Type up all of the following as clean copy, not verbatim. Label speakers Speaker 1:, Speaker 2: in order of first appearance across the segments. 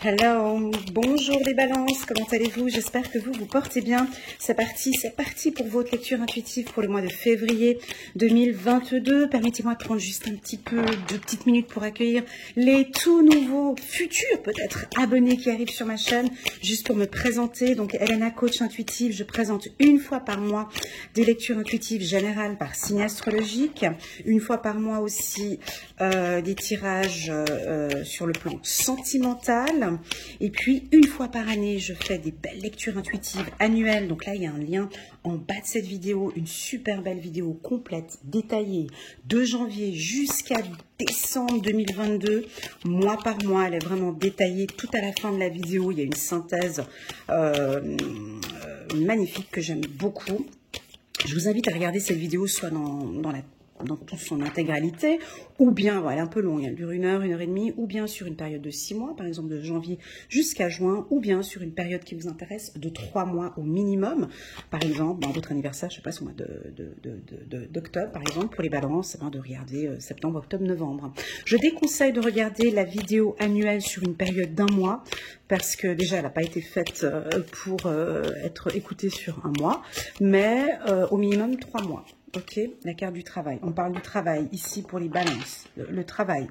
Speaker 1: Hello, bonjour les balances, comment allez-vous? J'espère que vous portez bien. C'est parti pour votre lecture intuitive pour le mois de février 2022. Permettez-moi de prendre juste un petit peu de petites minutes pour accueillir les tout nouveaux, futurs peut-être abonnés qui arrivent sur ma chaîne. Juste pour me présenter, donc Elena, coach intuitive, je présente une fois par mois des lectures intuitives générales par signe astrologique. Une fois par mois aussi des tirages sur le plan sentimental. Et puis, une fois par année, je fais des belles lectures intuitives annuelles. Donc là, il y a un lien en bas de cette vidéo, une super belle vidéo complète, détaillée, de janvier jusqu'à décembre 2022, mois par mois. Elle est vraiment détaillée. Tout à la fin de la vidéo, il y a une synthèse magnifique que j'aime beaucoup. Je vous invite à regarder cette vidéo soit dans toute son intégralité, ou bien, voilà, un peu long, elle dure 1 heure, 1 heure et demie, ou bien sur une période de 6 mois, par exemple de janvier jusqu'à juin, ou bien sur une période qui vous intéresse de 3 mois au minimum, par exemple, dans votre anniversaire, je sais pas, au mois d'octobre, par exemple, pour les balances, de regarder septembre, octobre, novembre. Je déconseille de regarder la vidéo annuelle sur une période d'1 mois, parce que déjà, elle n'a pas été faite pour être écoutée sur 1 mois, mais au minimum 3 mois. Ok, la carte du travail. On parle du travail ici pour les balances. Le travail.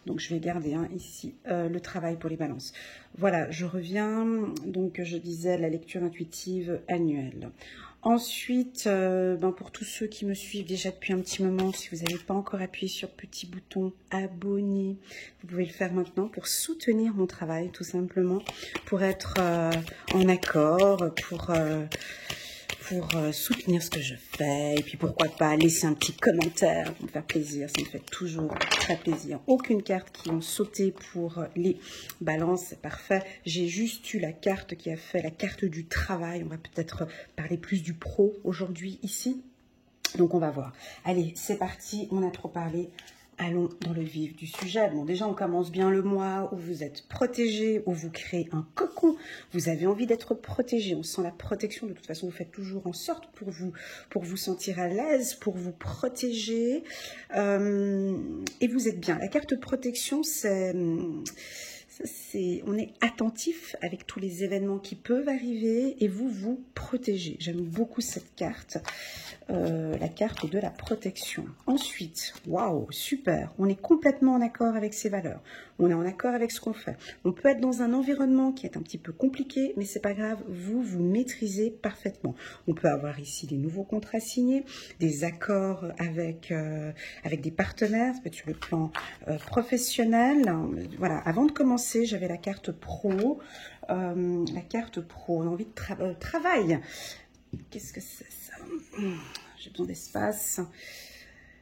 Speaker 1: Donc, je vais garder ici le travail pour les balances. Voilà, je reviens. Donc, je disais la lecture intuitive annuelle. Ensuite, pour tous ceux qui me suivent déjà depuis un petit moment, si vous n'avez pas encore appuyé sur le petit bouton abonner, vous pouvez le faire maintenant pour soutenir mon travail, tout simplement, pour être en accord, pour soutenir ce que je fais, et puis pourquoi pas laisser un petit commentaire pour me faire plaisir, ça me fait toujours très plaisir. Aucune carte qui ont sauté pour les balances, c'est parfait. J'ai juste eu la carte qui a fait la carte du travail. On va peut-être parler plus du pro aujourd'hui ici. Donc on va voir. Allez, c'est parti, on a trop parlé. Allons dans le vif du sujet. Bon, déjà, on commence bien le mois où vous êtes protégé, où vous créez un cocon. Vous avez envie d'être protégé. On sent la protection. De toute façon, vous faites toujours en sorte pour vous sentir à l'aise, pour vous protéger. Et vous êtes bien. La carte protection, on est attentif avec tous les événements qui peuvent arriver et vous protégez. J'aime beaucoup cette carte, la carte de la protection. Ensuite, waouh, super, on est complètement en accord avec ses valeurs. On est en accord avec ce qu'on fait. On peut être dans un environnement qui est un petit peu compliqué, mais c'est pas grave, vous maîtrisez parfaitement. On peut avoir ici des nouveaux contrats signés, des accords avec des partenaires, ça peut être sur le plan professionnel. Voilà, avant de commencer, j'avais la carte pro. La carte pro, on a envie de travail. Qu'est-ce que c'est ça? J'ai besoin d'espace.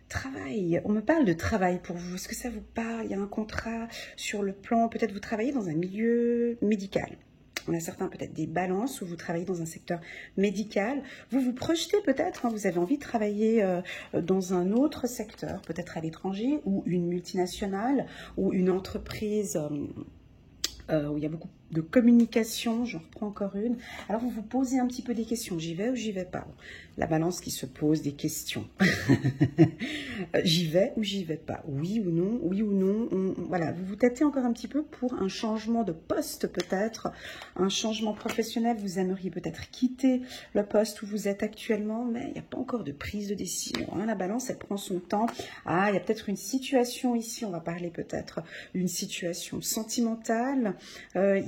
Speaker 1: Travail, on me parle de travail pour vous. Est-ce que ça vous parle? Il y a un contrat sur le plan, peut-être vous travaillez dans un milieu médical. On a certains peut-être des balances où vous travaillez dans un secteur médical. Vous vous projetez peut-être, vous avez envie de travailler dans un autre secteur, peut-être à l'étranger, ou une multinationale, ou une entreprise où il y a beaucoup de communication. J'en reprends encore une. Alors, vous vous posez un petit peu des questions. J'y vais ou j'y vais pas? La balance qui se pose des questions. J'y vais ou j'y vais pas? Oui ou non? Oui ou non? Voilà, vous vous tâtez encore un petit peu pour un changement de poste peut-être, un changement professionnel. Vous aimeriez peut-être quitter le poste où vous êtes actuellement, mais il n'y a pas encore de prise de décision. La balance, elle prend son temps. Ah, il y a peut-être une situation ici. On va parler peut-être d'une situation sentimentale.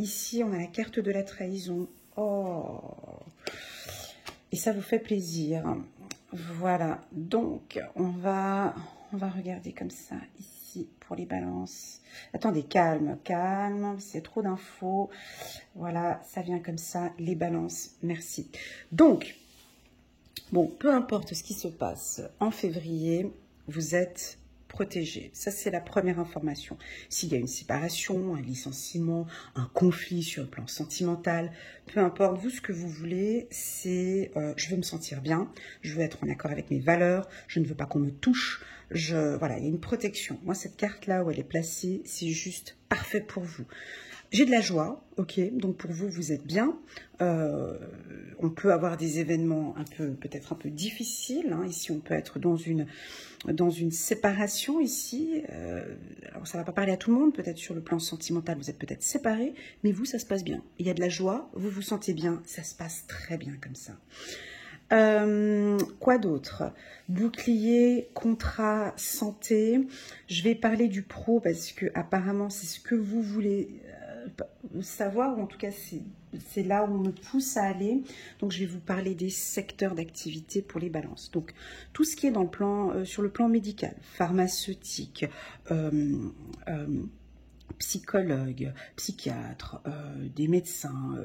Speaker 1: Ici, on a la carte de la trahison. Oh! Et ça vous fait plaisir. Voilà. Donc, on va regarder comme ça, ici, pour les balances. Attendez, calme, c'est trop d'infos. Voilà, ça vient comme ça, les balances. Merci. Donc, bon, peu importe ce qui se passe en février, vous êtes protégé. Ça, c'est la première information. S'il y a une séparation, un licenciement, un conflit sur le plan sentimental, peu importe, vous, ce que vous voulez, c'est je veux me sentir bien, je veux être en accord avec mes valeurs, je ne veux pas qu'on me touche, voilà, il y a une protection. Moi, cette carte-là où elle est placée, c'est juste parfait pour vous. J'ai de la joie, ok, donc pour vous, vous êtes bien. On peut avoir des événements peut-être un peu difficiles. Hein. Ici, on peut être dans une séparation ici. Alors, ça ne va pas parler à tout le monde, peut-être sur le plan sentimental, vous êtes peut-être séparés, mais vous, ça se passe bien. Il y a de la joie, vous vous sentez bien, ça se passe très bien comme ça. Quoi d'autre? Bouclier, contrat, santé. Je vais parler du pro parce que apparemment c'est ce que vous voulez savoir, ou en tout cas c'est là où on me pousse à aller. Donc je vais vous parler des secteurs d'activité pour les balances. Donc tout ce qui est dans le plan, sur le plan médical, pharmaceutique, psychologues, psychiatres, des médecins,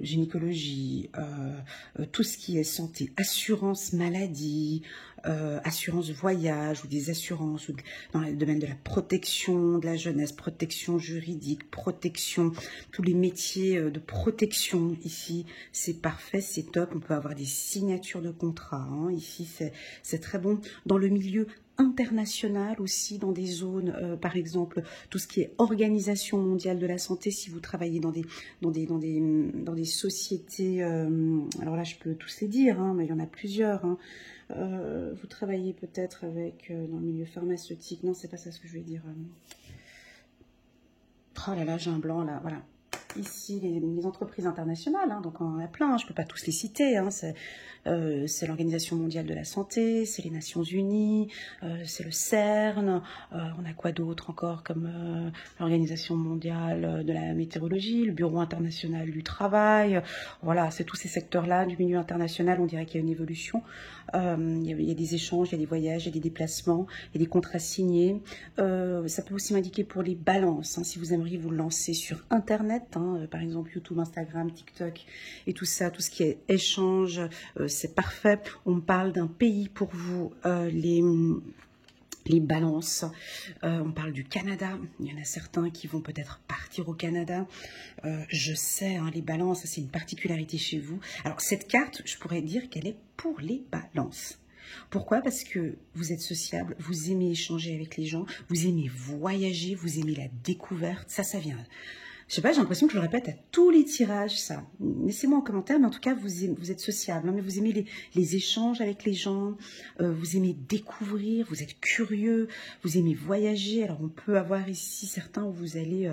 Speaker 1: gynécologie, tout ce qui est santé, assurance maladie, assurance voyage ou des assurances ou dans le domaine de la protection de la jeunesse, protection juridique, protection, tous les métiers de protection ici, c'est parfait, c'est top. On peut avoir des signatures de contrats, hein. Ici c'est très bon. Dans le milieu international aussi, dans des zones, par exemple, tout ce qui est Organisation mondiale de la santé, si vous travaillez dans des sociétés, alors là je peux tous les dire, hein, mais il y en a plusieurs, hein. Vous travaillez peut-être avec, dans le milieu pharmaceutique, non c'est pas ça ce que je vais dire, oh là là j'ai un blanc là, voilà. Ici, les entreprises internationales, hein, donc on en a plein, hein, je ne peux pas tous les citer, hein, c'est l'Organisation mondiale de la santé, c'est les Nations Unies, c'est le CERN, on a quoi d'autre encore comme l'Organisation mondiale de la météorologie, le Bureau international du travail, voilà, c'est tous ces secteurs-là du milieu international, on dirait qu'il y a une évolution, il y a des échanges, il y a des voyages, il y a des déplacements, il y a des contrats signés, ça peut aussi m'indiquer pour les balances, hein, si vous aimeriez vous lancer sur Internet, hein, par exemple YouTube, Instagram, TikTok et tout ça, tout ce qui est échange, c'est parfait. On parle d'un pays pour vous, les balances. On parle du Canada. Il y en a certains qui vont peut-être partir au Canada. Je sais, hein, les balances, c'est une particularité chez vous. Alors cette carte, je pourrais dire qu'elle est pour les balances. Pourquoi? Parce que vous êtes sociable, vous aimez échanger avec les gens, vous aimez voyager, vous aimez la découverte. Ça vient... Je sais pas, j'ai l'impression que je le répète à tous les tirages, ça. Laissez-moi en commentaire, mais en tout cas, vous êtes sociable, hein, mais vous aimez les échanges avec les gens, vous aimez découvrir, vous êtes curieux, vous aimez voyager. Alors, on peut avoir ici certains où vous allez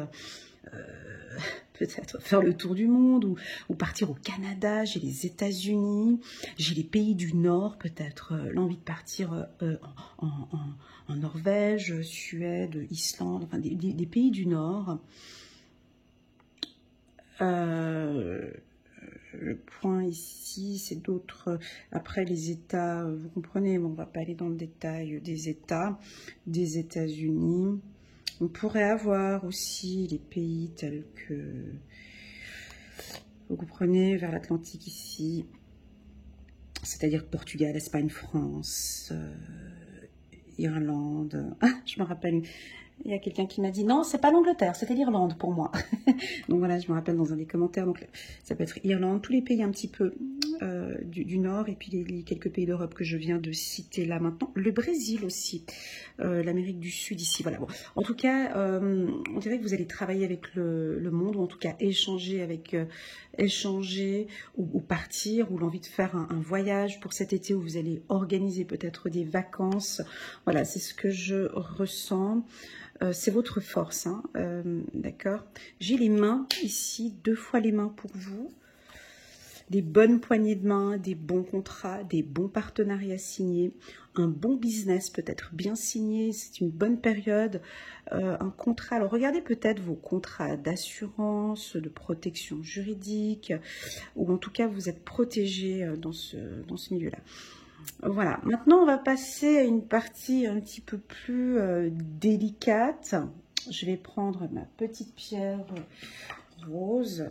Speaker 1: peut-être faire le tour du monde ou partir au Canada, j'ai les États-Unis, j'ai les pays du Nord, peut-être l'envie de partir en Norvège, Suède, Islande, enfin des pays du Nord. Le point ici, c'est d'autres, après les États, vous comprenez, bon, on ne va pas aller dans le détail des États, des États-Unis. On pourrait avoir aussi les pays tels que, vous comprenez, vers l'Atlantique ici, c'est-à-dire Portugal, Espagne, France, Irlande. Ah, je me rappelle, il y a quelqu'un qui m'a dit non, c'est pas l'Angleterre, c'était l'Irlande pour moi. Donc voilà, je me rappelle dans un des commentaires. Donc ça peut être Irlande, tous les pays un petit peu du Nord et puis les quelques pays d'Europe que je viens de citer là maintenant. Le Brésil aussi, l'Amérique du Sud ici. Voilà. Bon, en tout cas, on dirait que vous allez travailler avec le monde ou en tout cas échanger avec ou partir ou l'envie de faire un voyage pour cet été où vous allez organiser peut-être des vacances. Voilà, c'est ce que je ressens. C'est votre force, hein, d'accord. J'ai les mains ici, 2 fois les mains pour vous. Des bonnes poignées de main, des bons contrats, des bons partenariats signés, un bon business peut-être bien signé, c'est une bonne période, un contrat. Alors regardez peut-être vos contrats d'assurance, de protection juridique, ou en tout cas vous êtes protégé dans ce milieu-là. Voilà, maintenant on va passer à une partie un petit peu plus délicate. Je vais prendre ma petite pierre rose.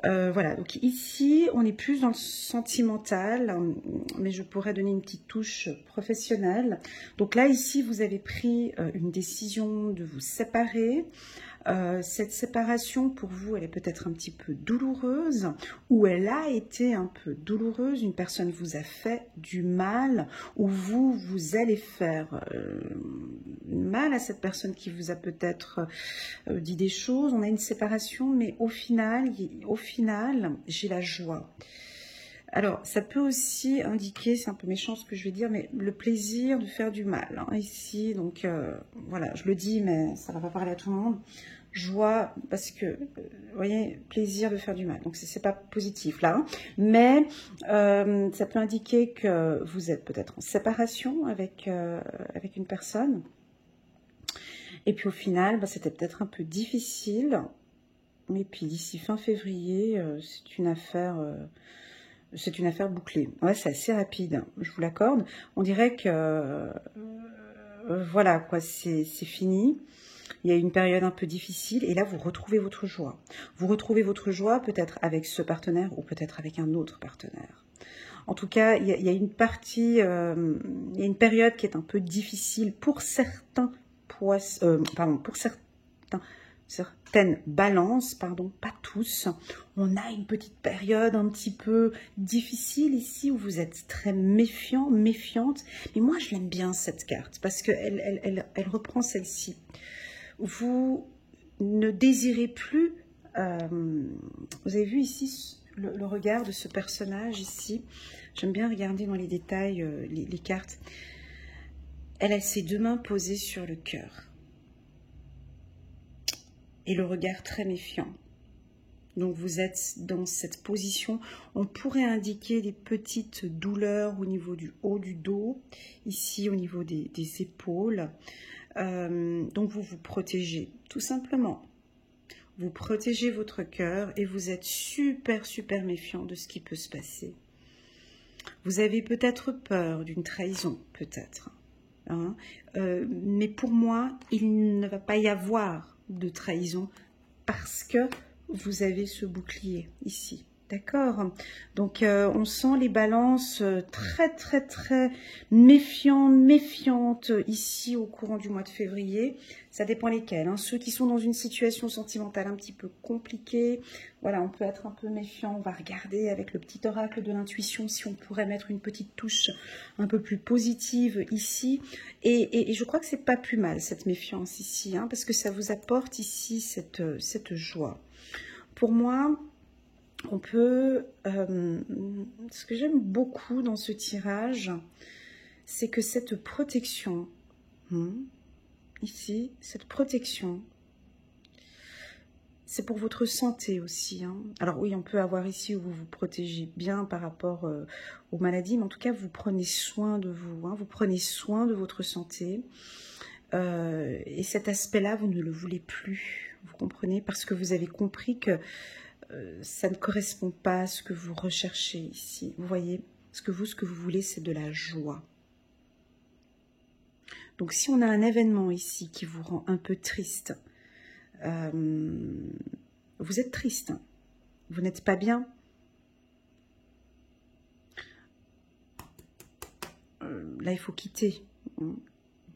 Speaker 1: Voilà, donc ici on est plus dans le sentimental, mais je pourrais donner une petite touche professionnelle. Donc là ici vous avez pris une décision de vous séparer. Cette séparation, pour vous, elle est peut-être un petit peu douloureuse, ou elle a été un peu douloureuse. Une personne vous a fait du mal, ou vous allez faire mal à cette personne qui vous a peut-être dit des choses. On a une séparation, mais au final, j'ai la joie. Alors, ça peut aussi indiquer, c'est un peu méchant ce que je vais dire, mais le plaisir de faire du mal, hein, ici. Donc, voilà, je le dis, mais ça ne va pas parler à tout le monde. Joie, parce que, vous voyez, plaisir de faire du mal. Donc, c'est pas positif, là. Hein. Mais, ça peut indiquer que vous êtes peut-être en séparation avec une personne. Et puis, au final, bah, c'était peut-être un peu difficile. Et puis, d'ici fin février, c'est une affaire... c'est une affaire bouclée. Ouais, c'est assez rapide, je vous l'accorde. On dirait que, voilà, quoi, c'est fini. Il y a une période un peu difficile et là, vous retrouvez votre joie. Vous retrouvez votre joie peut-être avec ce partenaire ou peut-être avec un autre partenaire. En tout cas, il y a une partie, il y a une période qui est un peu difficile pour certaines balances, pardon, pas tous. On a une petite période un petit peu difficile ici où vous êtes très méfiant, méfiante. Mais moi, je l'aime bien cette carte parce qu'elle elle reprend celle-ci. Vous ne désirez plus, vous avez vu ici le regard de ce personnage ici. J'aime bien regarder dans les détails les cartes. Elle a ses deux mains posées sur le cœur. Et le regard très méfiant. Donc vous êtes dans cette position, on pourrait indiquer des petites douleurs au niveau du haut du dos, ici au niveau des épaules. Donc vous vous protégez, tout simplement. Vous protégez votre cœur et vous êtes super, super méfiant de ce qui peut se passer. Vous avez peut-être peur d'une trahison, peut-être. Hein, mais pour moi, il ne va pas y avoir de trahison parce que vous avez ce bouclier ici, d'accord? Donc on sent les balances très très très méfiantes ici au courant du mois de février. Ça dépend lesquels, hein. Ceux qui sont dans une situation sentimentale un petit peu compliquée, voilà, on peut être un peu méfiant. On va regarder avec le petit oracle de l'intuition si on pourrait mettre une petite touche un peu plus positive ici. Et je crois que c'est pas plus mal cette méfiance ici, hein, parce que ça vous apporte ici cette joie. Pour moi, on peut... ce que j'aime beaucoup dans ce tirage, c'est que cette protection, ici, cette protection, c'est pour votre santé aussi. Hein. Alors oui, on peut avoir ici où vous vous protégez bien par rapport aux maladies, mais en tout cas, vous prenez soin de vous, hein, vous prenez soin de votre santé. Et cet aspect-là, vous ne le voulez plus, vous comprenez, parce que vous avez compris que ça ne correspond pas à ce que vous recherchez ici. Vous voyez, ce que vous voulez, c'est de la joie. Donc si on a un événement ici qui vous rend un peu triste, vous êtes triste, hein. Vous n'êtes pas bien. Là, il faut quitter.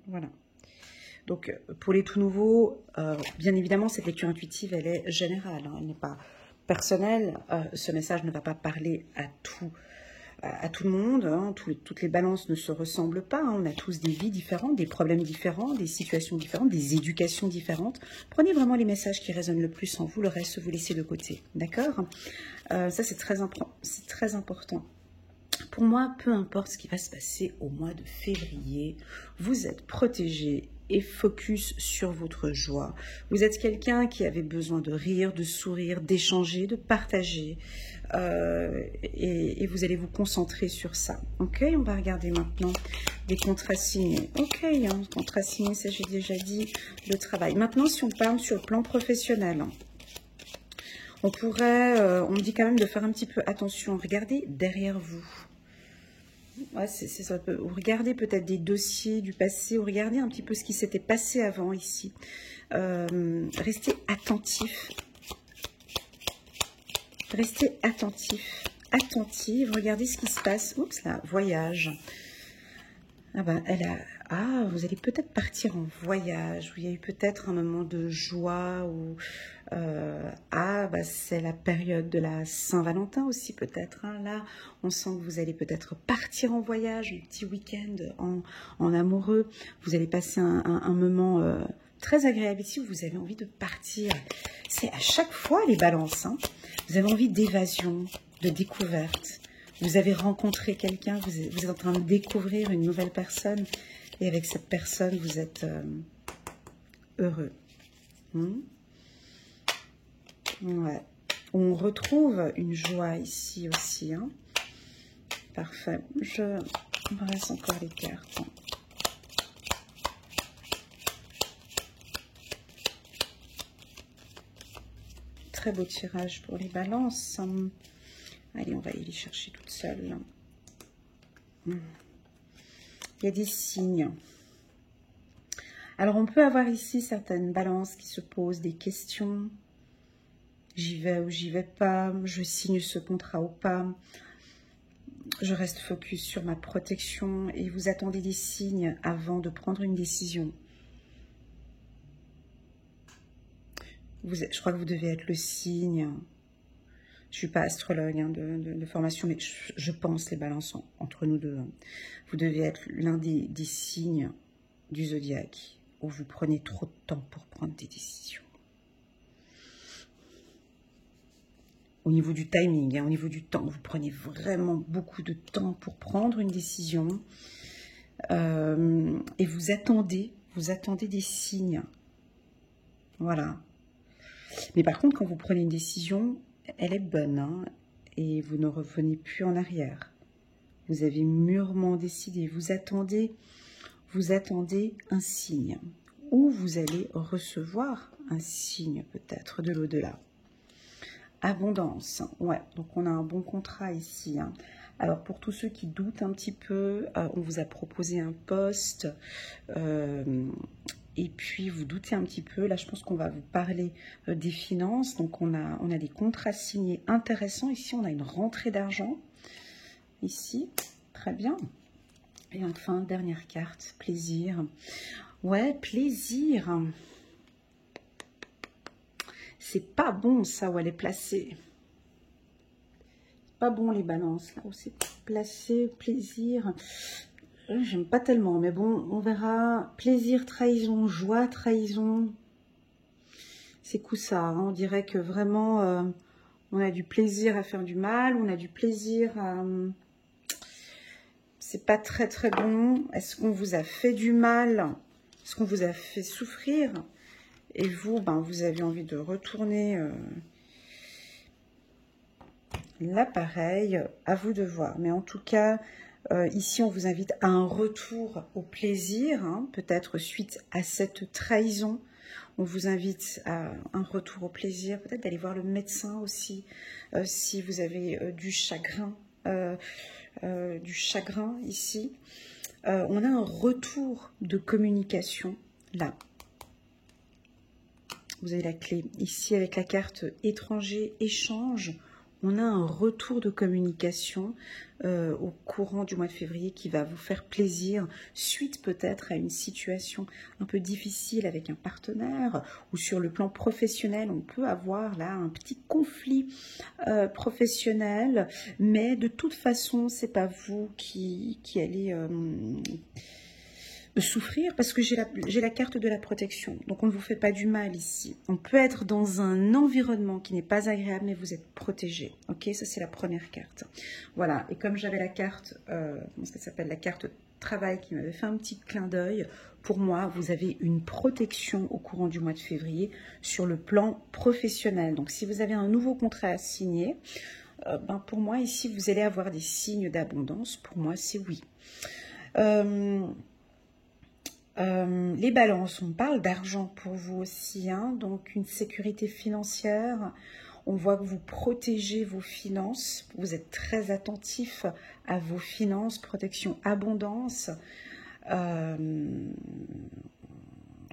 Speaker 1: Voilà. Donc, pour les tout nouveaux, bien évidemment, cette lecture intuitive, elle est générale, hein, elle n'est pas personnelle. Ce message ne va pas parler à tout le monde. Hein, toutes les balances ne se ressemblent pas. Hein, on a tous des vies différentes, des problèmes différents, des situations différentes, des éducations différentes. Prenez vraiment les messages qui résonnent le plus en vous, le reste, vous laissez de côté. D'accord? Ça, c'est très important. Pour moi, peu importe ce qui va se passer au mois de février, vous êtes protégés et focus sur votre joie. Vous êtes quelqu'un qui avait besoin de rire, de sourire, d'échanger, de partager. Et vous allez vous concentrer sur ça. Ok, on va regarder maintenant les contrats signés. Ok, hein, contrats signés, ça j'ai déjà dit, le travail. Maintenant, si on parle sur le plan professionnel, on pourrait, on me dit quand même de faire un petit peu attention. Regardez derrière vous. Ouais, ça peut, regardez peut-être des dossiers du passé, ou regardez un petit peu ce qui s'était passé avant ici. Restez attentif. Restez attentif. Attentive, regardez ce qui se passe. Oups là, voyage. Ah ben, Ah, vous allez peut-être partir en voyage, où il y a eu peut-être un moment de joie, ou bah, c'est la période de la Saint-Valentin aussi peut-être, hein. Là, on sent que vous allez peut-être partir en voyage, un petit week-end en amoureux. Vous allez passer un moment très agréable ici, où vous avez envie de partir. C'est à chaque fois les balances, hein. Vous avez envie d'évasion, de découverte. Vous avez rencontré quelqu'un, vous êtes en train de découvrir une nouvelle personne. Et avec cette personne, vous êtes heureux. Ouais. On retrouve une joie ici aussi, hein. Parfait. Je me reste encore les cartes. Très beau tirage pour les balances. Allez, on va aller les chercher toute seule. Il y a des signes. Alors, on peut avoir ici certaines balances qui se posent des questions. J'y vais ou j'y vais pas? Je signe ce contrat ou pas? Je reste focus sur ma protection et vous attendez des signes avant de prendre une décision. Je crois que vous devez être le signe. Je ne suis pas astrologue hein, de formation, mais je pense les balances entre nous deux. Hein. Vous devez être l'un des signes du zodiaque où vous prenez trop de temps pour prendre des décisions. Au niveau du timing, hein, au niveau du temps, vous prenez vraiment beaucoup de temps pour prendre une décision et vous attendez des signes. Voilà. Mais par contre, quand vous prenez une décision, elle est bonne hein, et vous ne revenez plus en arrière. Vous avez mûrement décidé, vous attendez un signe ou vous allez recevoir un signe peut-être de l'au-delà. Abondance, ouais, donc on a un bon contrat ici. Hein. Alors pour tous ceux qui doutent un petit peu, on vous a proposé un poste et puis vous doutez un petit peu. Là, je pense qu'on va vous parler des finances. Donc on a des contrats signés intéressants. Ici, on a une rentrée d'argent. Ici, très bien. Et enfin, dernière carte, plaisir. Ouais, plaisir. C'est pas bon ça où elle est placée. Pas bon les balances, là où c'est placé, plaisir. J'aime pas tellement, mais bon, on verra. Plaisir, trahison, joie, trahison. C'est coup ça, hein. On dirait que vraiment, on a du plaisir à faire du mal, on a du plaisir à... C'est pas très très bon. Est-ce qu'on vous a fait du mal? Est-ce qu'on vous a fait souffrir? Et vous, ben, vous avez envie de retourner l'appareil, à vous de voir. Mais en tout cas, ici, on vous invite à un retour au plaisir, hein, peut-être suite à cette trahison. On vous invite à un retour au plaisir, peut-être d'aller voir le médecin aussi, si vous avez du chagrin ici. On a un retour de communication, là. Vous avez la clé ici avec la carte étranger, échange. On a un retour de communication au courant du mois de février qui va vous faire plaisir, suite peut-être à une situation un peu difficile avec un partenaire ou sur le plan professionnel. On peut avoir là un petit conflit professionnel, mais de toute façon, c'est pas vous qui allez... souffrir parce que j'ai la carte de la protection. Donc on ne vous fait pas du mal ici. On peut être dans un environnement qui n'est pas agréable, mais vous êtes protégé. Ok, ça c'est la première carte. Voilà, et comme j'avais la carte, comment ça s'appelle, la carte travail qui m'avait fait un petit clin d'œil, pour moi, vous avez une protection au courant du mois de février sur le plan professionnel. Donc si vous avez un nouveau contrat à signer, ben pour moi ici, vous allez avoir des signes d'abondance. Pour moi, c'est oui. Les balances, on parle d'argent pour vous aussi, hein, donc une sécurité financière. On voit que vous protégez vos finances, vous êtes très attentif à vos finances, protection, abondance.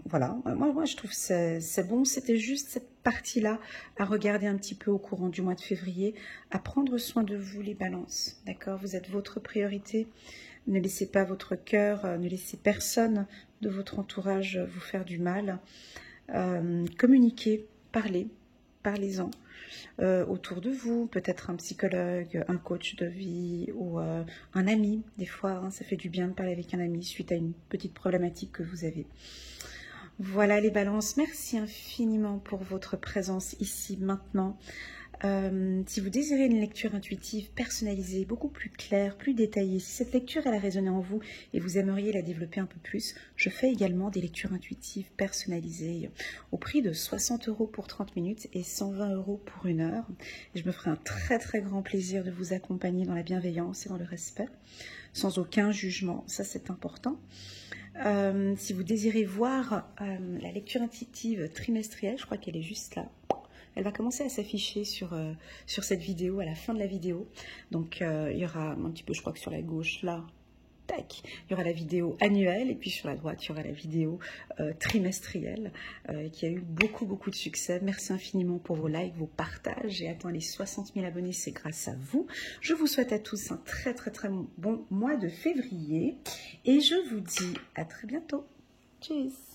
Speaker 1: Voilà, moi je trouve que c'est bon. C'était juste cette partie-là à regarder un petit peu au courant du mois de février, à prendre soin de vous les balances, d'accord? Vous êtes votre priorité. Ne laissez pas votre cœur, ne laissez personne de votre entourage vous faire du mal. Communiquez, parlez, parlez-en. Autour de vous, peut-être un psychologue, un coach de vie ou un ami. Des fois, hein, ça fait du bien de parler avec un ami suite à une petite problématique que vous avez. Voilà les balances, merci infiniment pour votre présence ici maintenant. Si vous désirez une lecture intuitive personnalisée, beaucoup plus claire, plus détaillée, si cette lecture elle a résonné en vous et vous aimeriez la développer un peu plus, je fais également des lectures intuitives personnalisées au prix de 60 € pour 30 minutes et 120 € pour 1 heure. Et je me ferai un très très grand plaisir de vous accompagner dans la bienveillance et dans le respect, sans aucun jugement, ça c'est important. Si vous désirez voir la lecture intuitive trimestrielle, je crois qu'elle est juste là. Elle va commencer à s'afficher sur cette vidéo, à la fin de la vidéo. Donc, il y aura un petit peu, je crois que sur la gauche, là, tac, il y aura la vidéo annuelle. Et puis sur la droite, il y aura la vidéo trimestrielle qui a eu beaucoup, beaucoup de succès. Merci infiniment pour vos likes, vos partages. J'ai atteint les 60 000 abonnés, c'est grâce à vous. Je vous souhaite à tous un très, très, très bon mois de février. Et je vous dis à très bientôt. Tchuss!